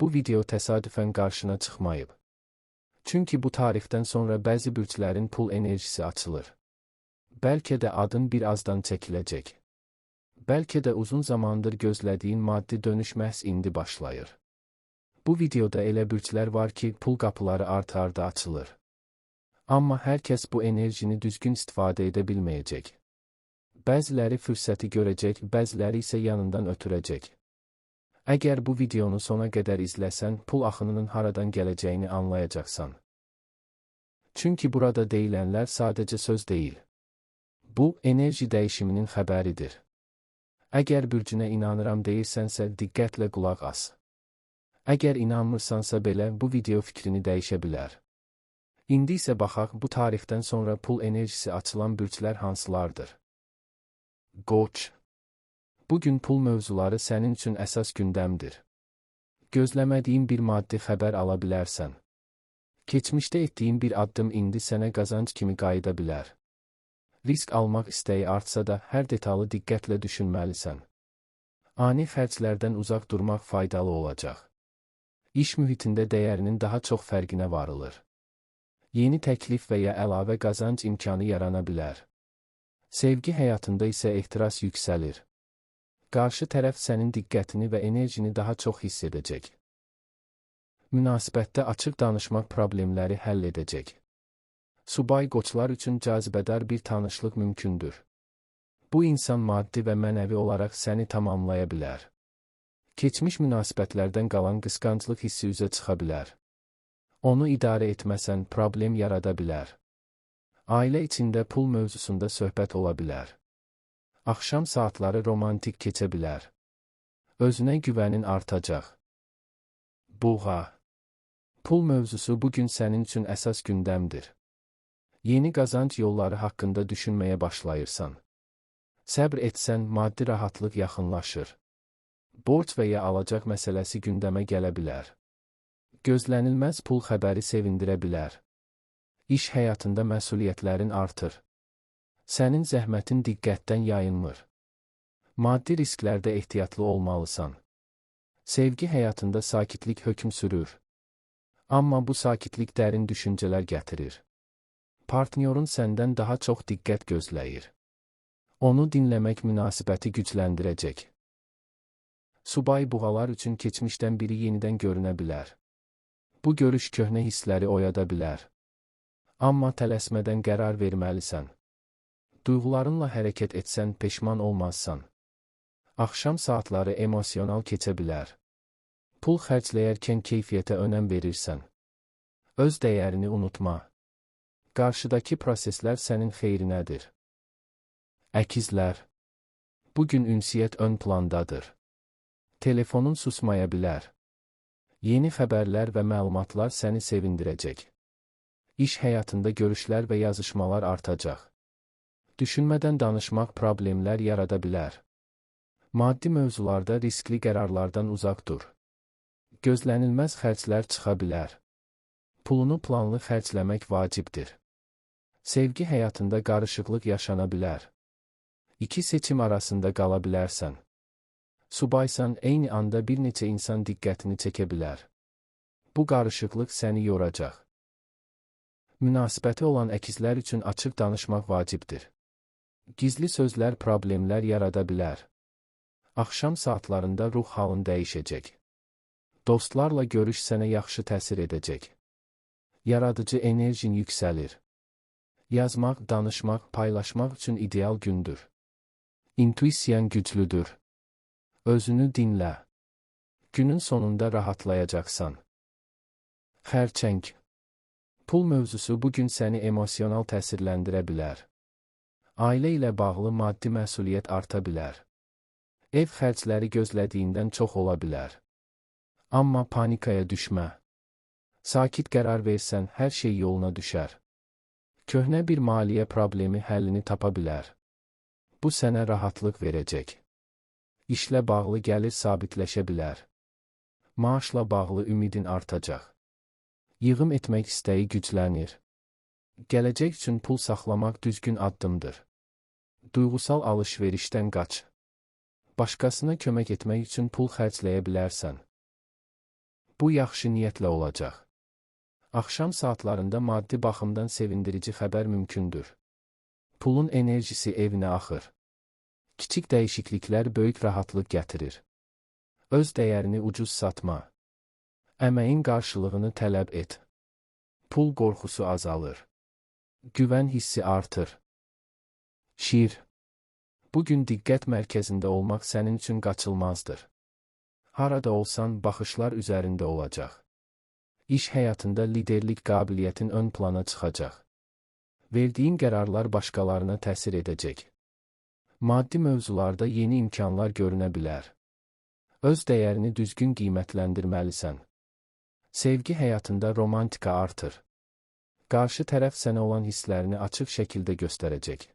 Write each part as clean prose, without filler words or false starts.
Bu video təsadüfən qarşına çıxmayıb. Çünki bu tarixdən sonra bəzi bürclərin pul enerjisi açılır. Bəlkə də adın bir azdan çəkiləcək. Bəlkə də uzun zamandır gözlədiyin maddi dönüş məhz indi başlayır. Bu videoda elə bürclər var ki, pul qapıları art-arda açılır. Amma hər kəs bu enerjini düzgün istifadə edə bilməyəcək. Bəziləri fürsəti görəcək, bəziləri isə yanından ötürəcək. Əgər bu videonu sona qədər izləsən, pul axınının haradan gələcəyini anlayacaqsan. Çünki burada deyilənlər sadəcə söz deyil. Bu, enerji dəyişiminin xəbəridir. Əgər bürcünə inanıram deyirsənsə, diqqətlə qulaq as. Əgər inanmırsansa belə, bu video fikrini dəyişə bilər. İndi isə baxaq, bu tarixdən sonra pul enerjisi açılan bürclər hansılardır? Qoç. Bugün pul mövzuları sənin üçün əsas gündəmdir. Gözləmədiyin bir maddi xəbər ala bilərsən. Keçmişdə etdiyin bir addım indi sənə qazanc kimi qayıda bilər. Risk almaq istəyi artsa da, hər detalı diqqətlə düşünməlisən. Ani xərclərdən uzaq durmaq faydalı olacaq. İş mühitində dəyərinin daha çox fərqinə varılır. Yeni təklif və ya əlavə qazanc imkanı yarana bilər. Sevgi həyatında isə ehtiras yüksəlir. Qarşı tərəf sənin diqqətini və enerjini daha çox hiss edəcək. Münasibətdə açıq danışmaq problemləri həll edəcək. Subay qoçlar üçün cazibədar bir tanışlıq mümkündür. Bu insan maddi və mənəvi olaraq səni tamamlaya bilər. Keçmiş münasibətlərdən qalan qısqanclıq hissi üzə çıxa bilər. Onu idarə etməsən, problem yarada bilər. Ailə içində pul mövzusunda söhbət ola bilər. Axşam saatları romantik keçə bilər. Özünə güvənin artacaq. Buğa. Pul mövzusu bugün sənin üçün əsas gündəmdir. Yeni qazanc yolları haqqında düşünməyə başlayırsan. Səbr etsən, maddi rahatlıq yaxınlaşır. Borc və ya alacaq məsələsi gündəmə gələ bilər. Gözlənilməz pul xəbəri sevindirə bilər. İş həyatında məsuliyyətlərin artır. Sənin zəhmətin diqqətdən yayınmır. Maddi risklərdə ehtiyatlı olmalısan. Sevgi həyatında sakitlik hökm sürür. Amma bu sakitlik dərin düşüncələr gətirir. Partnyorun səndən daha çox diqqət gözləyir. Onu dinləmək münasibəti gücləndirəcək. Subay buğalar üçün keçmişdən biri yenidən görünə bilər. Bu görüş köhnə hissləri oyada bilər. Amma tələsmədən qərar verməlisən. Duyğularınla hərəkət etsən peşman olmazsan. Axşam saatları emosional keçə bilər. Pul xərcləyərkən keyfiyyətə önəm verirsən. Öz dəyərini unutma. Qarşıdakı proseslər sənin xeyrinədir. Əkizlər. Bugün ünsiyyət ön plandadır. Telefonun susmaya bilər. Yeni xəbərlər və məlumatlar səni sevindirəcək. İş həyatında görüşlər və yazışmalar artacaq. Düşünmədən danışmaq problemlər yarada bilər. Maddi mövzularda riskli qərarlardan uzaq dur. Gözlənilməz xərclər çıxa bilər. Pulunu planlı xərcləmək vacibdir. Sevgi həyatında qarışıqlıq yaşana bilər. İki seçim arasında qala bilərsən. Subaysan, eyni anda bir neçə insan diqqətini çəkə bilər. Bu qarışıqlıq səni yoracaq. Münasibəti olan əkizlər üçün açıq danışmaq vacibdir. Gizli sözlər problemlər yarada bilər. Axşam saatlarında ruh halın dəyişəcək. Dostlarla görüş sənə yaxşı təsir edəcək. Yaradıcı enerjin yüksəlir. Yazmaq, danışmaq, paylaşmaq üçün ideal gündür. İntuisiyan güclüdür. Özünü dinlə. Günün sonunda rahatlayacaqsan. Xərçəng. Pul mövzusu bugün səni emosional təsirləndirə bilər. Ailə ilə bağlı maddi məsuliyyət arta bilər. Ev xərcləri gözlədiyindən çox ola bilər. Amma panikaya düşmə. Sakit qərar versən, hər şey yoluna düşər. Köhnə bir maliyyə problemi həllini tapa bilər. Bu sənə rahatlıq verəcək. İşlə bağlı gəlir sabitləşə bilər. Maaşla bağlı ümidin artacaq. Yığım etmək istəyi güclənir. Gələcək üçün pul saxlamaq düzgün addımdır. Duyğusal alış-verişdən qaç. Başqasına kömək etmək üçün pul xərcləyə bilərsən. Bu yaxşı niyyətlə olacaq. Axşam saatlarında maddi baxımdan sevindirici xəbər mümkündür. Pulun enerjisi evinə axır. Kiçik dəyişikliklər böyük rahatlıq gətirir. Öz dəyərini ucuz satma. Əməyin qarşılığını tələb et. Pul qorxusu azalır. Güvən hissi artır. Şiir. Bugün diqqət mərkəzində olmaq sənin üçün qaçılmazdır. Harada olsan, baxışlar üzərində olacaq. İş həyatında liderlik qabiliyyətin ön plana çıxacaq. Verdiyin qərarlar başqalarına təsir edəcək. Maddi mövzularda yeni imkanlar görünə bilər. Öz dəyərini düzgün qiymətləndirməlisən. Sevgi həyatında romantika artır. Qarşı tərəf sənə olan hisslərini açıq şəkildə göstərəcək.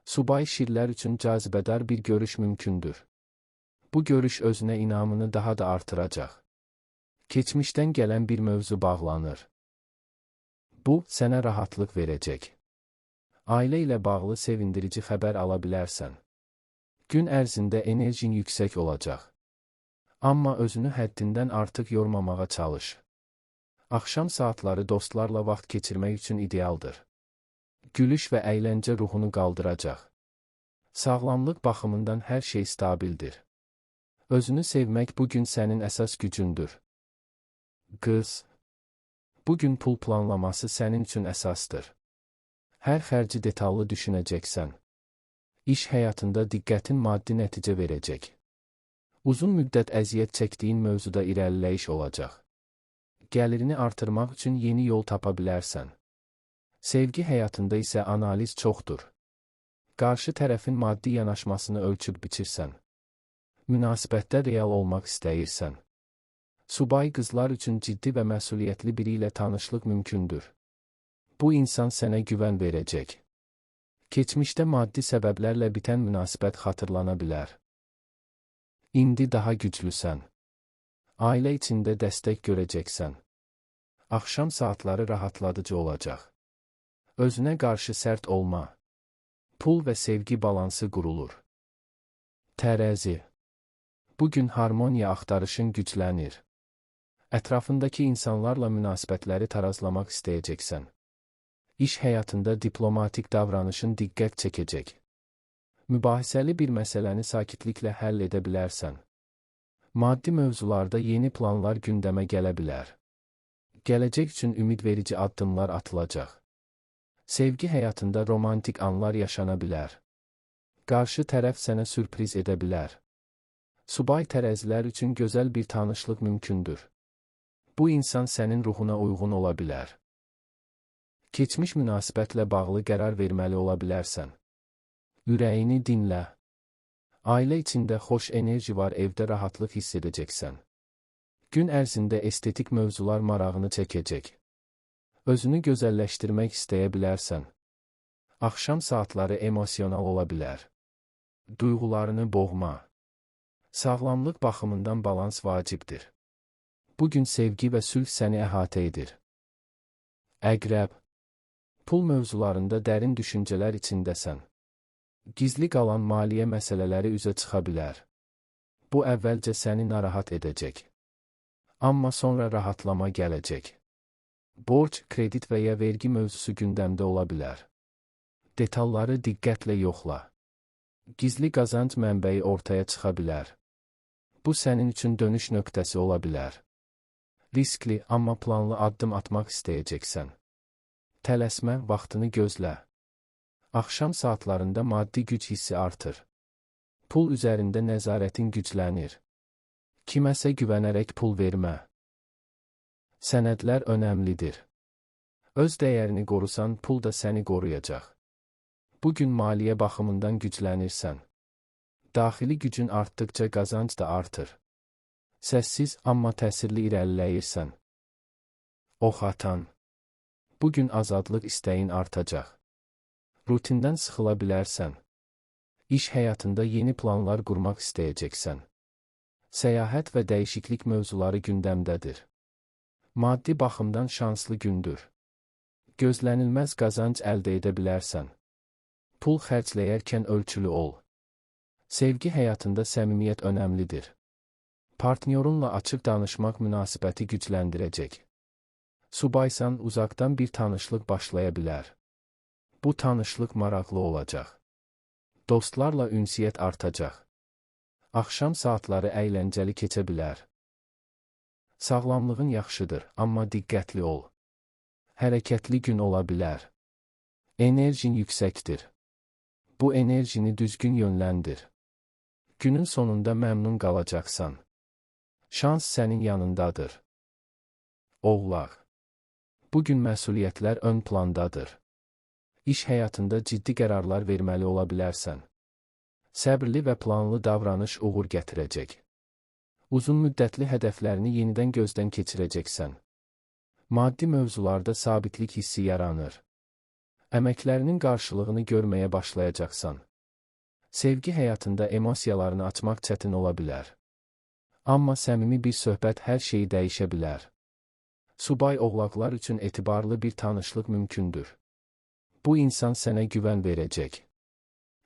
Subay şirlər üçün cazibədar bir görüş mümkündür. Bu görüş özünə inamını daha da artıracaq. Keçmişdən gələn bir mövzu bağlanır. Bu, sənə rahatlıq verəcək. Ailə ilə bağlı sevindirici xəbər ala bilərsən. Gün ərzində enerjin yüksək olacaq. Amma özünü həddindən artıq yormamağa çalış. Axşam saatları dostlarla vaxt keçirmək üçün idealdır. Gülüş və əyləncə ruhunu qaldıracaq. Sağlamlıq baxımından hər şey stabildir. Özünü sevmək bugün sənin əsas gücündür. Qız. Bugün pul planlaması sənin üçün əsasdır. Hər xərci detallı düşünəcəksən. İş həyatında diqqətin maddi nəticə verəcək. Uzun müddət əziyyət çəkdiyin mövzuda irəliləyiş olacaq. Gəlirini artırmaq üçün yeni yol tapa bilərsən. Sevgi həyatında isə analiz çoxdur. Qarşı tərəfin maddi yanaşmasını ölçüb biçirsən. Münasibətdə real olmaq istəyirsən. Subay qızlar üçün ciddi və məsuliyyətli biri ilə tanışlıq mümkündür. Bu insan sənə güvən verəcək. Keçmişdə maddi səbəblərlə bitən münasibət xatırlana bilər. İndi daha güclüsən. Ailə içində dəstək görəcəksən. Axşam saatları rahatladıcı olacaq. Özünə qarşı sərt olma. Pul və sevgi balansı qurulur. Tərəzi. Bugün harmoniya axtarışın güclənir. Ətrafındakı insanlarla münasibətləri tarazlamaq istəyəcəksən. İş həyatında diplomatik davranışın diqqət çəkəcək. Mübahisəli bir məsələni sakitliklə həll edə bilərsən. Maddi mövzularda yeni planlar gündəmə gələ bilər. Gələcək üçün ümidverici addımlar atılacaq. Sevgi həyatında romantik anlar yaşana bilər. Qarşı tərəf sənə sürpriz edə bilər. Subay tərəzilər üçün gözəl bir tanışlıq mümkündür. Bu insan sənin ruhuna uyğun ola bilər. Keçmiş münasibətlə bağlı qərar verməli ola bilərsən. Ürəyini dinlə. Ailə içində xoş enerji var, evdə rahatlıq hiss edəcəksən. Gün ərzində estetik mövzular marağını çəkəcək. Özünü gözəlləşdirmək istəyə bilərsən. Axşam saatları emosional ola bilər. Duyğularını boğma. Sağlamlıq baxımından balans vacibdir. Bugün sevgi və sülh səni əhatə edir. Əqrəb. Pul mövzularında dərin düşüncələr içindəsən. Gizli qalan maliyyə məsələləri üzə çıxa bilər. Bu əvvəlcə səni narahat edəcək. Amma sonra rahatlama gələcək. Borc, kredit və ya vergi mövzusu gündəmdə ola bilər. Detalları diqqətlə yoxla. Gizli qazanc mənbəyi ortaya çıxa bilər. Bu sənin üçün dönüş nöqtəsi ola bilər. Riskli, amma planlı addım atmaq istəyəcəksən. Tələsmə, vaxtını gözlə. Axşam saatlarında maddi güc hissi artır. Pul üzərində nəzarətin güclənir. Kiməsə güvənərək pul vermə. Sənədlər önəmlidir. Öz dəyərini qorusan, pul da səni qoruyacaq. Bugün maliyyə baxımından güclənirsən. Daxili gücün artdıqca qazanc da artır. Səssiz, amma təsirli irəliləyirsən. Ox atan. Bugün azadlıq istəyin artacaq. Rutindən sıxıla bilərsən. İş həyatında yeni planlar qurmaq istəyəcəksən. Səyahət və dəyişiklik mövzuları gündəmdədir. Maddi baxımdan şanslı gündür. Gözlənilməz qazanc əldə edə bilərsən. Pul xərcləyərkən ölçülü ol. Sevgi həyatında səmimiyyət önəmlidir. Partnyorunla açıq danışmaq münasibəti gücləndirəcək. Subaysan, uzaqdan bir tanışlıq başlaya bilər. Bu tanışlıq maraqlı olacaq. Dostlarla ünsiyyət artacaq. Axşam saatları əyləncəli keçə bilər. Sağlamlığın yaxşıdır, amma diqqətli ol. Hərəkətli gün ola bilər. Enerjin yüksəkdir. Bu enerjini düzgün yönləndir. Günün sonunda məmnun qalacaqsan. Şans sənin yanındadır. Oğlaq. Bugün məsuliyyətlər ön plandadır. İş həyatında ciddi qərarlar verməli ola bilərsən. Səbirli və planlı davranış uğur gətirəcək. Uzun müddətli hədəflərini yenidən gözdən keçirəcəksən. Maddi mövzularda sabitlik hissi yaranır. Əməklərinin qarşılığını görməyə başlayacaqsan. Sevgi həyatında emosiyalarını açmaq çətin ola bilər. Amma səmimi bir söhbət hər şeyi dəyişə bilər. Subay oğlaqlar üçün etibarlı bir tanışlıq mümkündür. Bu insan sənə güvən verəcək.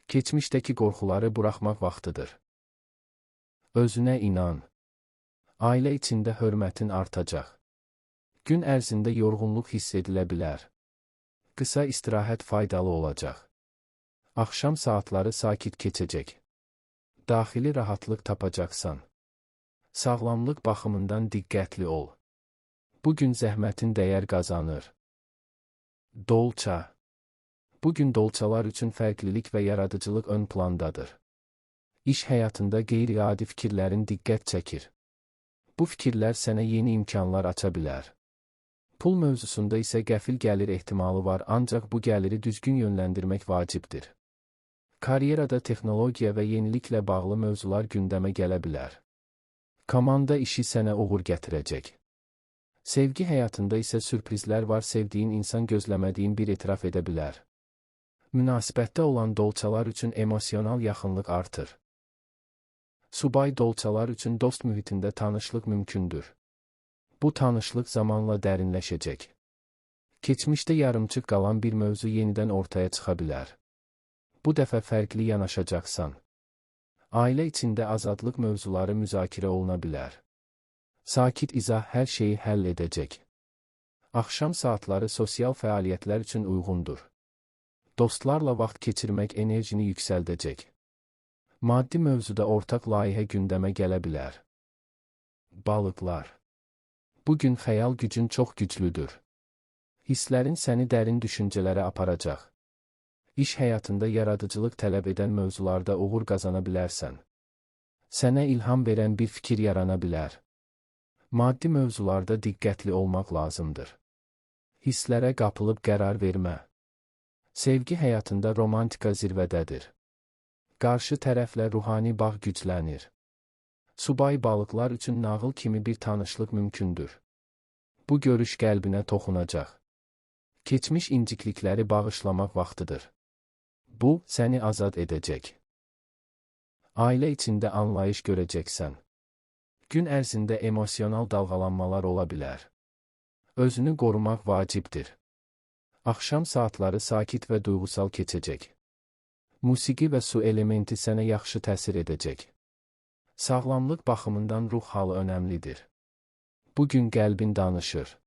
Keçmişdəki qorxuları buraxmaq vaxtıdır. Özünə inan. Ailə içində hörmətin artacaq. Gün ərzində yorğunluq hiss edilə bilər. Qısa istirahət faydalı olacaq. Axşam saatları sakit keçəcək. Daxili rahatlıq tapacaqsan. Sağlamlıq baxımından diqqətli ol. Bugün zəhmətin dəyər qazanır. Dolça. Bugün dolçalar üçün fərqlilik və yaradıcılıq ön plandadır. İş həyatında qeyri-adi fikirlərin diqqət çəkir. Bu fikirlər sənə yeni imkanlar aça bilər. Pul mövzusunda isə qəfil gəlir ehtimalı var, ancaq bu gəliri düzgün yönləndirmək vacibdir. Karyerada texnologiya və yeniliklə bağlı mövzular gündəmə gələ bilər. Komanda işi sənə uğur gətirəcək. Sevgi həyatında isə sürprizlər var, sevdiyin insan gözləmədiyin bir etiraf edə bilər. Münasibətdə olan dolçalar üçün emosional yaxınlıq artır. Subay dolçalar üçün dost mühitində tanışlıq mümkündür. Bu tanışlıq zamanla dərinləşəcək. Keçmişdə yarımçıq qalan bir mövzu yenidən ortaya çıxa bilər. Bu dəfə fərqli yanaşacaqsan. Ailə içində azadlıq mövzuları müzakirə oluna bilər. Sakit izah hər şeyi həll edəcək. Axşam saatları sosial fəaliyyətlər üçün uyğundur. Dostlarla vaxt keçirmək enerjini yüksəldəcək. Maddi mövzuda ortaq layihə gündəmə gələ bilər. Balıqlar. Bugün xəyal gücün çox güclüdür. Hisslərin səni dərin düşüncələrə aparacaq. İş həyatında yaradıcılıq tələb edən mövzularda uğur qazana bilərsən. Sənə ilham verən bir fikir yarana bilər. Maddi mövzularda diqqətli olmaq lazımdır. Hisslərə qapılıb qərar vermə. Sevgi həyatında romantika zirvədədir. Qarşı tərəflə ruhani bağ güclənir. Subay balıqlar üçün nağıl kimi bir tanışlıq mümkündür. Bu görüş qəlbinə toxunacaq. Keçmiş inciklikləri bağışlamaq vaxtıdır. Bu, səni azad edəcək. Ailə içində anlayış görəcəksən. Gün ərzində emosional dalğalanmalar ola bilər. Özünü qorumaq vacibdir. Axşam saatları sakit və duyğusal keçəcək. Musiqi və su elementi sənə yaxşı təsir edəcək. Sağlamlıq baxımından ruh halı önəmlidir. Bugün qəlbin danışır.